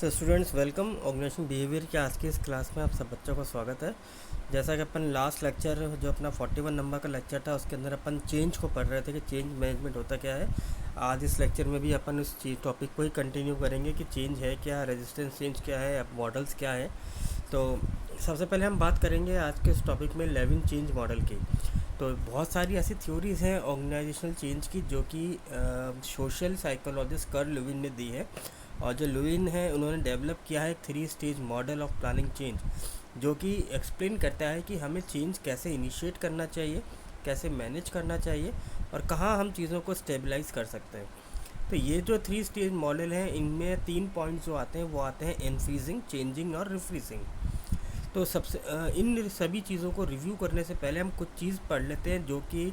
सो students welcome organisation behaviour के आज के इस क्लास में आप सब बच्चों का स्वागत है। जैसा कि अपन लास्ट लेक्चर जो अपना 41 नंबर का लेक्चर था उसके अंदर अपन चेंज को पढ़ रहे थे कि चेंज मैनेजमेंट होता क्या है। आज इस लेक्चर में भी अपन उस टॉपिक को ही कंटिन्यू करेंगे कि चेंज है क्या, रेजिस्टेंस चेंज क्या है, मॉडल्स क्या है। तो सबसे पहले हम बात करेंगे आज के इस टॉपिक में लेविन चेंज मॉडल की। तो बहुत सारी ऐसी थ्योरीज़ हैं ऑर्गेनाइजेशनल चेंज की जो कि सोशल साइकोलॉजिस्ट कार्ल लेविन ने दी है। और जो लुइन है उन्होंने डेवलप किया है एक 3 stage model of planning change, जो कि एक्सप्लेन करता है कि हमें चेंज कैसे इनिशिएट करना चाहिए, कैसे मैनेज करना चाहिए और कहाँ हम चीज़ों को स्टेबलाइज कर सकते हैं। तो ये जो 3 स्टेज मॉडल हैं इनमें 3 पॉइंट्स जो आते हैं वो आते हैं इनफ्रीजिंग, चेंजिंग और रिफ्रीजिंग। तो सबसे इन सभी चीज़ों को रिव्यू करने से पहले हम कुछ चीज़ पढ़ लेते हैं जो कि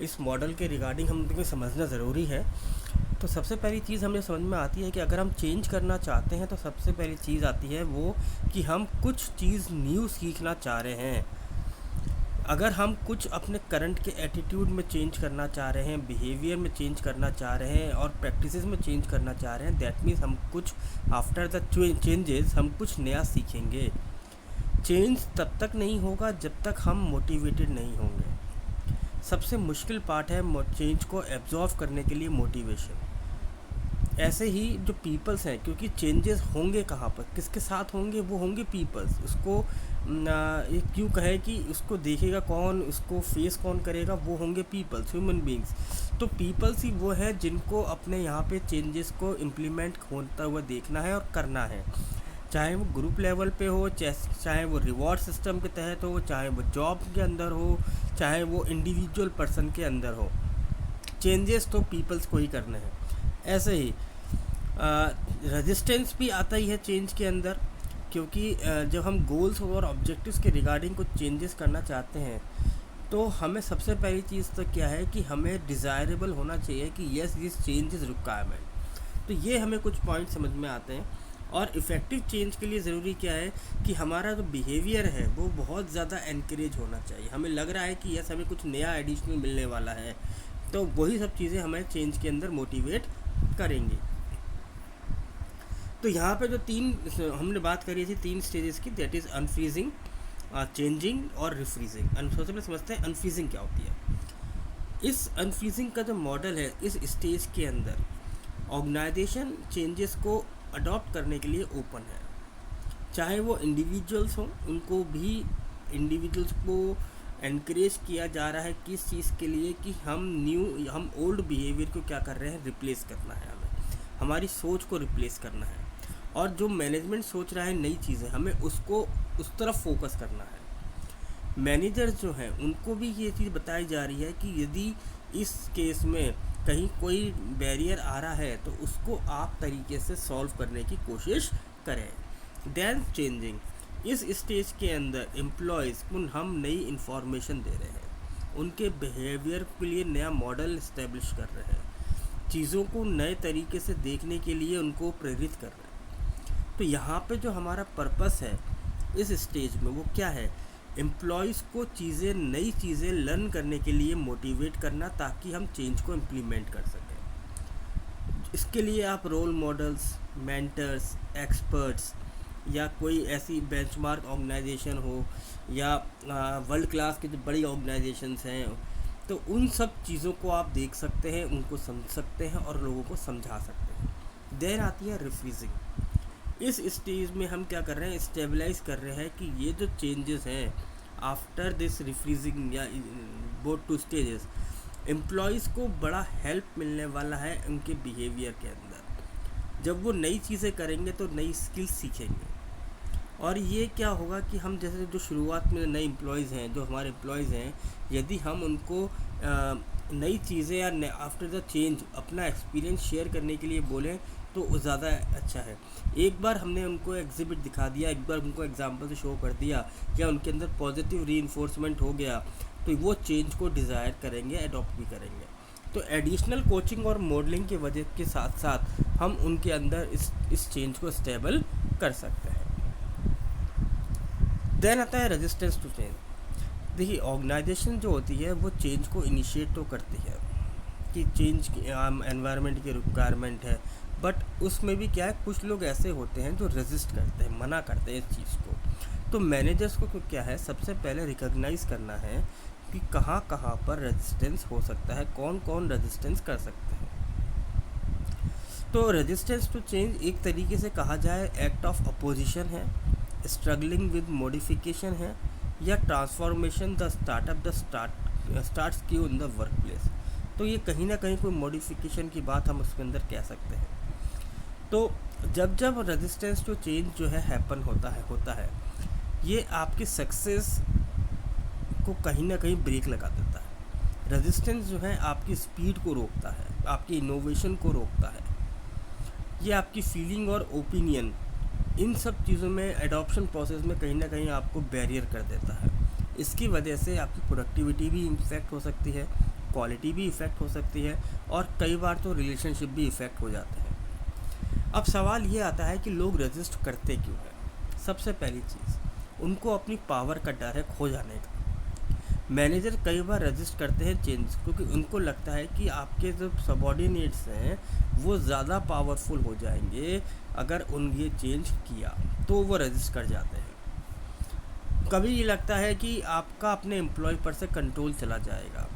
इस मॉडल के रिगार्डिंग हम समझना ज़रूरी है। तो सबसे पहली चीज़ हमें समझ में आती है कि अगर हम चेंज करना चाहते हैं तो सबसे पहली चीज़ आती है वो कि हम कुछ चीज़ न्यू सीखना चाह रहे हैं। अगर हम कुछ अपने करंट के एटीट्यूड में चेंज करना चाह रहे हैं, बिहेवियर में चेंज करना चाह रहे हैं और प्रैक्टिसेस में चेंज करना चाह रहे हैं, दैट मीन्स हम कुछ आफ्टर द चेंजेस हम कुछ नया सीखेंगे। चेंज तब तक नहीं होगा जब तक हम मोटिवेटेड नहीं होंगे। सबसे मुश्किल पार्ट है चेंज को एब्जॉर्व करने के लिए मोटिवेशन। ऐसे ही जो पीपल्स हैं, क्योंकि चेंजेस होंगे कहाँ पर, किसके साथ होंगे, वो होंगे पीपल्स। उसको क्यों कहे कि उसको देखेगा कौन, उसको फेस कौन करेगा, वो होंगे पीपल्स, ह्यूमन बींग्स। तो पीपल्स ही वो है जिनको अपने यहाँ पे चेंजेस को इम्प्लीमेंट होता हुआ देखना है और करना है, चाहे वो ग्रुप लेवल पे हो, चाहे वो रिवॉर्ड सिस्टम के तहत हो, चाहे वो जॉब के अंदर हो, चाहे वो इंडिविजुअल पर्सन के अंदर हो। चेंजेस तो पीपल्स को ही करने हैं। ऐसे ही रेजिस्टेंस भी आता ही है चेंज के अंदर, क्योंकि जब हम गोल्स और ऑब्जेक्टिव्स के रिगार्डिंग कुछ चेंजेस करना चाहते हैं तो हमें सबसे पहली चीज़ तो क्या है कि हमें डिज़ायरेबल होना चाहिए कि yes this change is requirement. तो ये हमें कुछ पॉइंट समझ में आते हैं। और इफ़ेक्टिव चेंज के लिए ज़रूरी क्या है कि हमारा जो बिहेवियर है वो बहुत ज़्यादा एनकरेज होना चाहिए। हमें लग रहा है कि यस हमें कुछ नया एडिशनल मिलने वाला है, तो वही सब चीज़ें हमें चेंज के अंदर मोटिवेट करेंगी। तो यहाँ पे जो हमने बात करी थी 3 स्टेजेस की, दैट इज़ अनफ्रीजिंग, चेंजिंग और रिफ्रीजिंग। सबसे पहले समझते हैं अनफ्रीजिंग क्या होती है। इस अनफ्रीजिंग का जो मॉडल है, इस स्टेज के अंदर ऑर्गेनाइजेशन चेंजेस को अडॉप्ट करने के लिए ओपन है। चाहे वो इंडिविजुअल्स हों, उनको भी इंडिविजुअल्स को एनकरेज किया जा रहा है किस चीज़ के लिए कि हम ओल्ड बिहेवियर को क्या कर रहे हैं, रिप्लेस करना है, हमारी सोच को रिप्लेस करना है। और जो मैनेजमेंट सोच रहा है नई चीज़ें, हमें उसको उस तरफ फोकस करना है। मैनेजर्स जो हैं उनको भी ये चीज़ बताई जा रही है कि यदि इस केस में कहीं कोई बैरियर आ रहा है तो उसको आप तरीके से सॉल्व करने की कोशिश करें। देन चेंजिंग, इस स्टेज के अंदर एम्प्लॉयज़ को हम नई इन्फॉर्मेशन दे रहे हैं, उनके बिहेवियर के लिए नया मॉडल इस्टेब्लिश कर रहे हैं, चीज़ों को नए तरीके से देखने के लिए उनको प्रेरित कर रहे हैं। तो यहाँ पे जो हमारा पर्पस है इस स्टेज में वो क्या है, एम्प्लॉयज़ को नई चीज़ें लर्न करने के लिए मोटिवेट करना, ताकि हम चेंज को इम्प्लीमेंट कर सकें। इसके लिए आप रोल मॉडल्स, मेंटर्स, एक्सपर्ट्स या कोई ऐसी बेंचमार्क ऑर्गेनाइजेशन हो या वर्ल्ड क्लास की जो बड़ी ऑर्गेनाइजेशंस हैं, तो उन सब चीज़ों को आप देख सकते हैं, उनको समझ सकते हैं और लोगों को समझा सकते हैं। देन आती है रिफ्रीजिंग। इस स्टेज में हम क्या कर रहे हैं, स्टेबलाइज कर रहे हैं कि ये जो चेंजेस हैं आफ्टर दिस रिफ्रीजिंग या बोथ टू स्टेजेस, एम्प्लॉयज़ को बड़ा हेल्प मिलने वाला है उनके बिहेवियर के अंदर। जब वो नई चीज़ें करेंगे तो नई स्किल्स सीखेंगे। और ये क्या होगा कि हम जैसे जो शुरुआत में नए एम्प्लॉयज़ हैं, जो हमारे एम्प्लॉयज़ हैं, यदि हम उनको नई चीज़ें या आफ्टर द चेंज अपना एक्सपीरियंस शेयर करने के लिए बोलें तो ज़्यादा अच्छा है। एक बार हमने उनको एग्जिबिट दिखा दिया, एक बार उनको एग्जांपल से शो कर दिया, या उनके अंदर पॉजिटिव रीइंफोर्समेंट हो गया, तो वो चेंज को डिज़ायर करेंगे, अडॉप्ट भी करेंगे। तो एडिशनल कोचिंग और मॉडलिंग की वजह के साथ साथ हम उनके अंदर इस चेंज को स्टेबल कर सकते हैं। देन आता है रेजिस्टेंस टू चेंज। देखिए ऑर्गेनाइजेशन जो होती है वो चेंज को इनिशिएट तो करती है कि चेंज एनवायरनमेंट की रिक्वायरमेंट है, बट उसमें भी क्या है, कुछ लोग ऐसे होते हैं जो रेजिस्ट करते हैं, मना करते हैं इस चीज़ को। तो मैनेजर्स को क्या है, सबसे पहले रिकॉग्नाइज करना है कि कहाँ कहाँ पर रेजिस्टेंस हो सकता है, कौन कौन रेजिस्टेंस कर सकते हैं। तो रेजिस्टेंस टू चेंज एक तरीके से कहा जाए एक्ट ऑफ अपोजिशन है, स्ट्रगलिंग विद मॉडिफिकेशन है, या transformation the startup the starts Q in the work place. तो ये कहीं ना कहीं कोई मॉडिफिकेशन की बात हम उसके अंदर कह सकते हैं। तो जब जब रेजिस्टेंस टू चेंज जो है हैपन होता है ये आपकी सक्सेस को कहीं ना कहीं ब्रेक लगा देता है। रेजिस्टेंस जो है आपकी स्पीड को रोकता है, आपकी इनोवेशन को रोकता है, ये आपकी फीलिंग और ओपिनियन, इन सब चीज़ों में एडॉप्शन प्रोसेस में कहीं ना कहीं आपको बैरियर कर देता है। इसकी वजह से आपकी प्रोडक्टिविटी भी इफेक्ट हो सकती है, क्वालिटी भी इफ़ेक्ट हो सकती है, और कई बार तो रिलेशनशिप भी इफ़ेक्ट हो जाते हैं। अब सवाल ये आता है कि लोग रेजिस्ट करते क्यों हैं। सबसे पहली चीज़, उनको अपनी पावर का डर है खो जाने का। मैनेजर कई बार रेजिस्ट करते हैं चेंज क्योंकि उनको लगता है कि आपके जो सबॉर्डिनेट्स हैं वो ज़्यादा पावरफुल हो जाएंगे अगर उन ये चेंज किया, तो वो रेजिस्ट कर जाते हैं। कभी ये लगता है कि आपका अपने एम्प्लॉय पर से कंट्रोल चला जाएगा।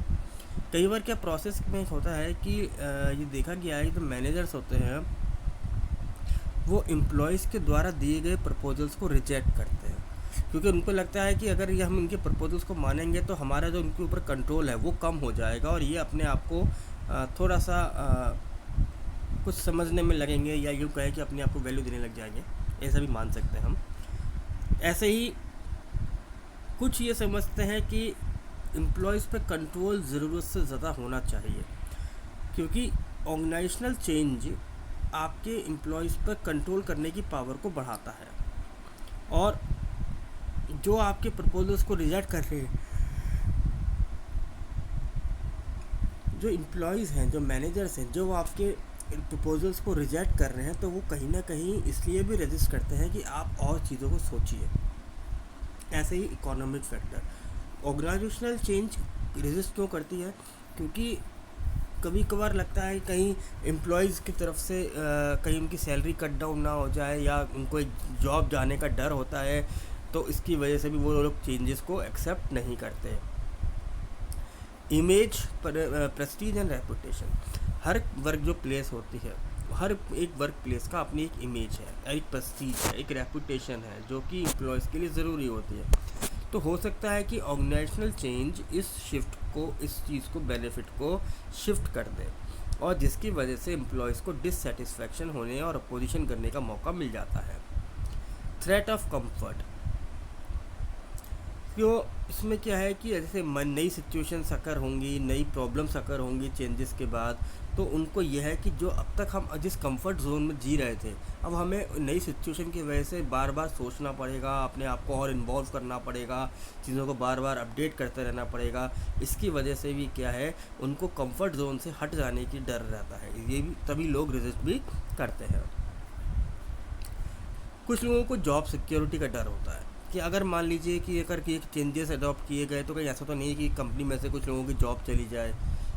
कई बार क्या प्रोसेस में होता है कि ये देखा गया है कि जो मैनेजर्स होते हैं वो एम्प्लॉयज़ के द्वारा दिए गए प्रपोजल्स को रिजेक्ट करते हैं, क्योंकि उनको लगता है कि अगर ये हम इनके प्रपोजल्स को मानेंगे तो हमारा जो उनके ऊपर कंट्रोल है वो कम हो जाएगा, और ये अपने आप को थोड़ा सा कुछ समझने में लगेंगे, या यूँ कहें कि अपने आप को वैल्यू देने लग जाएंगे, ऐसा भी मान सकते हैं हम। ऐसे ही कुछ ये समझते हैं कि एम्प्लॉयज़ पे कंट्रोल ज़रूरत से ज़्यादा होना चाहिए, क्योंकि ऑर्गेनाइजेशनल चेंज आपके एम्प्लॉयज़ पर कंट्रोल करने की पावर को बढ़ाता है, और जो आपके प्रपोजल्स को रिजेक्ट कर रहे हैं, जो एम्प्लॉयज़ हैं, जो मैनेजर्स हैं, जो आपके प्रपोजल्स को रिजेक्ट कर रहे हैं, तो वो कहीं ना कहीं इसलिए भी रेजिस्ट करते हैं कि आप और चीज़ों को सोचिए। ऐसे ही economic factor, organisational change resist क्यों करती है, क्योंकि कभी कभार लगता है कहीं एम्प्लॉयज़ की तरफ से कहीं उनकी सैलरी कट डाउन ना हो जाए, या उनको एक जॉब जाने का डर होता है, तो इसकी वजह से भी वो लोग चेंजेस को एक्सेप्ट नहीं करते। Image, Prestige and reputation, her work जो प्लेस होती है, हर एक वर्क प्लेस का अपनी एक इमेज है, एक प्रेस्टीज है, एक रेपुटेशन है, जो कि एम्प्लॉयज़ के लिए ज़रूरी होती है। तो हो सकता है कि ऑर्गेनाइजेशनल चेंज इस शिफ्ट को, इस चीज़ को, बेनिफिट को शिफ्ट कर दे, और जिसकी वजह से एम्प्लॉयज़ को डिससेटिस्फैक्शन होने और अपोजिशन करने का मौका मिल जाता है। थ्रेट ऑफ कंफर्ट, क्यों, इसमें क्या है कि जैसे नई सिचुएशंस अकर होंगी, नई प्रॉब्लम्स अकर होंगी चेंजेस के बाद, तो उनको यह है कि जो अब तक हम जिस कंफर्ट जोन में जी रहे थे, अब हमें नई सिचुएशन की वजह से बार बार सोचना पड़ेगा, अपने आप को और इन्वॉल्व करना पड़ेगा, चीज़ों को बार बार अपडेट करते रहना पड़ेगा। इसकी वजह से भी क्या है, उनको कंफर्ट जोन से हट जाने की डर रहता है, ये भी तभी लोग रेजिस्ट भी करते हैं। कुछ लोगों को जॉब सिक्योरिटी का डर होता है कि अगर मान लीजिए कि अगर कि चेंजेस अडॉप्ट किए गए तो कहीं ऐसा तो नहीं कि कंपनी में से कुछ लोगों की जॉब चली जाए।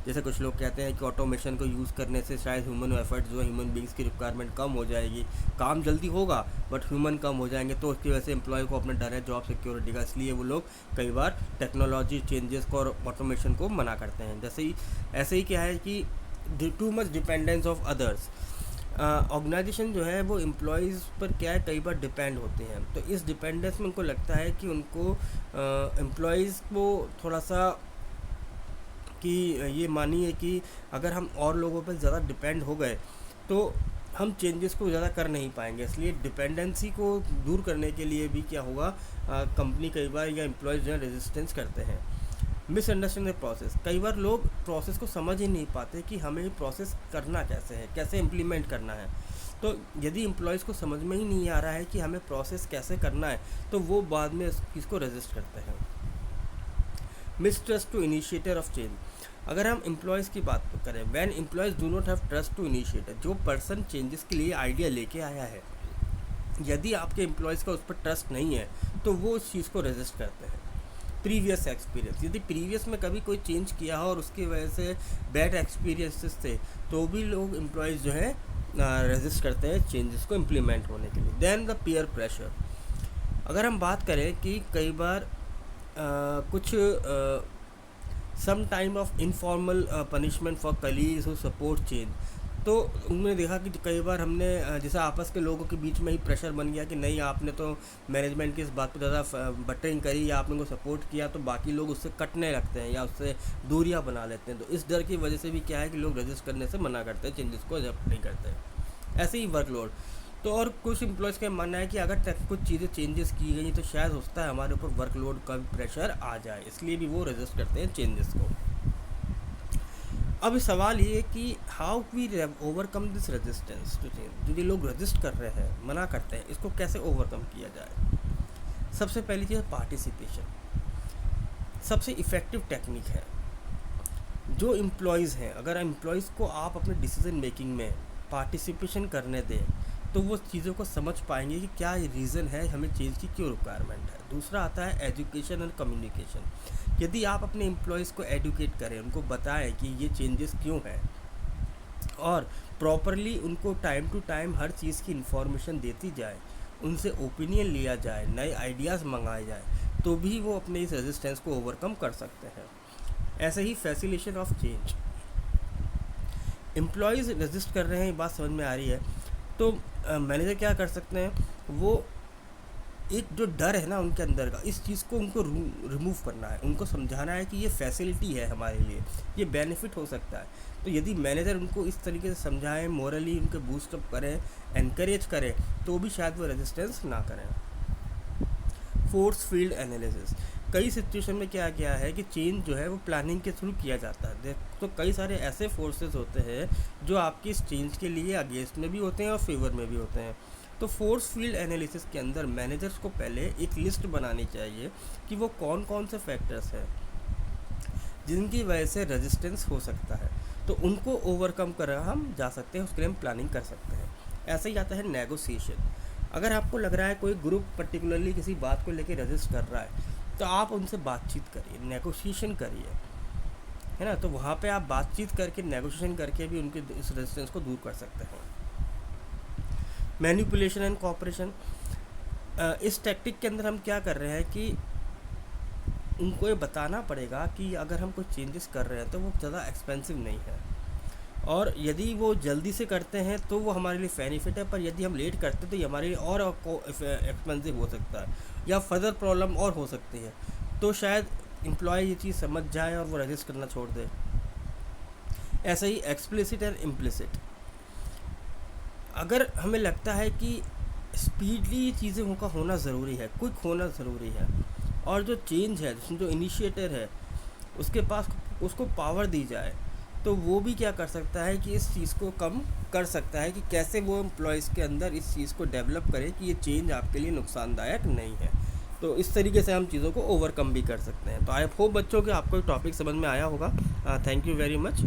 जैसे कुछ लोग कहते हैं कि ऑटोमेशन को यूज़ करने से शायद ह्यूमन एफर्ट जो है, ह्यूमन बींग्स की रिक्वायरमेंट कम हो जाएगी, काम जल्दी होगा बट ह्यूमन कम हो जाएंगे, तो उसकी वजह से एम्प्लॉय को अपना डर है जॉब सिक्योरिटी का, इसलिए वो लोग कई बार टेक्नोलॉजी चेंजेस को और ऑटोमेशन को मना करते हैं। जैसे ही ऐसे ही क्या है कि too much dependence of others, organisation जो है वो एम्प्लॉयज़ पर क्या है कई बार डिपेंड होते हैं, तो इस डिपेंडेंस में उनको लगता है कि उनको एम्प्लॉयज़ को थोड़ा सा कि ये मानिए कि अगर हम और लोगों पर ज़्यादा डिपेंड हो गए तो हम चेंजेस को ज़्यादा कर नहीं पाएंगे, इसलिए डिपेंडेंसी को दूर करने के लिए भी क्या होगा, कंपनी कई बार या एम्प्लॉयज़ जो है रेजिस्टेंस करते हैं। मिसअंडरस्टैंड द प्रोसेस, कई बार लोग प्रोसेस को समझ ही नहीं पाते कि हमें प्रोसेस करना कैसे है, कैसे इम्प्लीमेंट करना है। तो यदि एम्प्लॉयज़ को समझ में ही नहीं आ रहा है कि हमें प्रोसेस कैसे करना है, तो वो बाद में इस चीज़ को रेजिस्ट करते हैं। Mistrust to initiator of change, अगर हम एम्प्लॉयज़ की बात करें, when employees do not have trust to initiator, जो पर्सन चेंजेस के लिए आइडिया लेके आया है, यदि आपके एम्प्लॉयज़ का उस पर ट्रस्ट नहीं है तो वो उस चीज़ को रेजिस्ट करते हैं। प्रीवियस एक्सपीरियंस, यदि प्रीवियस में कभी कोई चेंज किया हो और उसकी वजह से बैड एक्सपीरियंसेस थे, तो भी लोग एम्प्लॉयज़ जो है रेजिस्ट करते हैं चेंजेस को इम्प्लीमेंट होने के लिए। Then the peer pressure. अगर हम बात करें कि कई बार कुछ some time of informal punishment for colleagues who support change, तो उन्होंने देखा कि कई बार हमने जैसे आपस के लोगों के बीच में ही प्रेशर बन गया कि नहीं, आपने तो मैनेजमेंट की इस बात पे ज़्यादा बटरिंग करी या आपने को सपोर्ट किया, तो बाकी लोग उससे कटने लगते हैं या उससे दूरियां बना लेते हैं। तो इस डर की वजह से भी क्या है कि लोग रजिस्ट करने से मना करते हैं, चेंजेस को एक्सेप्ट नहीं करते। ऐसे ही वर्कलोड। तो और कुछ एम्प्लॉयज़ का मानना है कि अगर कुछ चीज़ें चेंजेस की गई तो शायद होता है हमारे ऊपर वर्कलोड का भी प्रेशर आ जाए, इसलिए भी वो रजिस्ट करते हैं चेंजेस को। अब सवाल ये है कि how we overcome this resistance to change. जो ये लोग रजिस्ट कर रहे हैं, मना करते हैं, इसको कैसे ओवरकम किया जाए। सबसे पहली चीज़ पार्टिसिपेशन, सबसे इफ़ेक्टिव टेक्निक है। जो एम्प्लॉयज़ हैं, अगर एम्प्लॉयज़ को आप अपने डिसीजन मेकिंग में पार्टिसिपेशन करने दें तो वो चीज़ों को समझ पाएंगे कि क्या रीज़न है, हमें चेंज की क्यों रिक्वायरमेंट है। दूसरा आता है एजुकेशन एंड कम्युनिकेशन। यदि आप अपने एम्प्लॉयज़ को एडुकेट करें, उनको बताएं कि ये चेंजेस क्यों हैं और प्रॉपरली उनको टाइम टू टाइम हर चीज़ की इन्फॉर्मेशन देती जाए, उनसे ओपिनियन लिया जाए, नए आइडियाज़ मंगाए जाए, तो भी वो अपने इस रेजिस्टेंस को ओवरकम कर सकते हैं। ऐसे ही facilitation of change. Employees resist कर रहे हैं, ये बात समझ में आ रही है, तो मैनेजर क्या कर सकते हैं, वो एक जो डर है ना उनके अंदर का, इस चीज़ को उनको रिमूव करना है, उनको समझाना है कि ये फैसिलिटी है हमारे लिए, ये बेनिफिट हो सकता है। तो यदि मैनेजर उनको इस तरीके से समझाएं, मोरली उनको बूस्टअप करें, एनकरेज करें, तो भी शायद वो रेजिस्टेंस ना करें। Force field analysis. कई सिचुएशन में क्या क्या है कि चेंज जो है वो प्लानिंग के थ्रू किया जाता है। तो कई सारे ऐसे फोर्सेस होते हैं जो आपकी इस चेंज के लिए अगेंस्ट में भी होते हैं और फेवर में भी होते हैं। तो फोर्स फील्ड एनालिसिस के अंदर मैनेजर्स को पहले एक लिस्ट बनानी चाहिए कि वो कौन कौन से फैक्टर्स हैं जिनकी वजह से रेजिस्टेंस हो सकता है, तो उनको ओवरकम कर हम जा सकते हैं, उसके लिए हम प्लानिंग कर सकते हैं। ऐसे ही आता है नेगोशिएशन। अगर आपको लग रहा है कोई ग्रुप पर्टिकुलरली किसी बात को लेकर रजिस्ट कर रहा है, तो आप उनसे बातचीत करिए, नेगोशिएशन करिए, है ना। तो वहाँ पे आप बातचीत करके, नेगोशिएशन करके भी उनके इस रेजिस्टेंस को दूर कर सकते हैं। Manipulation and cooperation. इस टैक्टिक के अंदर हम क्या कर रहे हैं कि उनको ये बताना पड़ेगा कि अगर हम कुछ चेंजेस कर रहे हैं तो वो ज़्यादा एक्सपेंसिव नहीं है, और यदि वो जल्दी से करते हैं तो वो हमारे लिए बेनिफिट है, पर यदि हम लेट करते हैं तो ये हमारे लिए और एक्सपेंसिव हो सकता है या फर्दर प्रॉब्लम और हो सकती है। तो शायद एम्प्लॉय ये चीज़ समझ जाए और वो रजिस्ट करना छोड़ दे। ऐसा ही एक्सप्लिसिट एंड इम्प्लिसिट। अगर हमें लगता है कि स्पीडली चीज़ें का होना ज़रूरी है, क्विक होना ज़रूरी है, और जो चेंज है, जिसमें जो इनिशिएटर है उसके पास उसको पावर दी जाए, तो वो भी क्या कर सकता है कि इस चीज़ को कम कर सकता है कि कैसे वो एम्प्लॉयज़ के अंदर इस चीज़ को डेवलप करे कि ये चेंज आपके लिए नुकसानदायक नहीं है। तो इस तरीके से हम चीज़ों को ओवरकम भी कर सकते हैं। तो आई होप बच्चों कि आपको टॉपिक समझ में आया होगा। Thank you very much.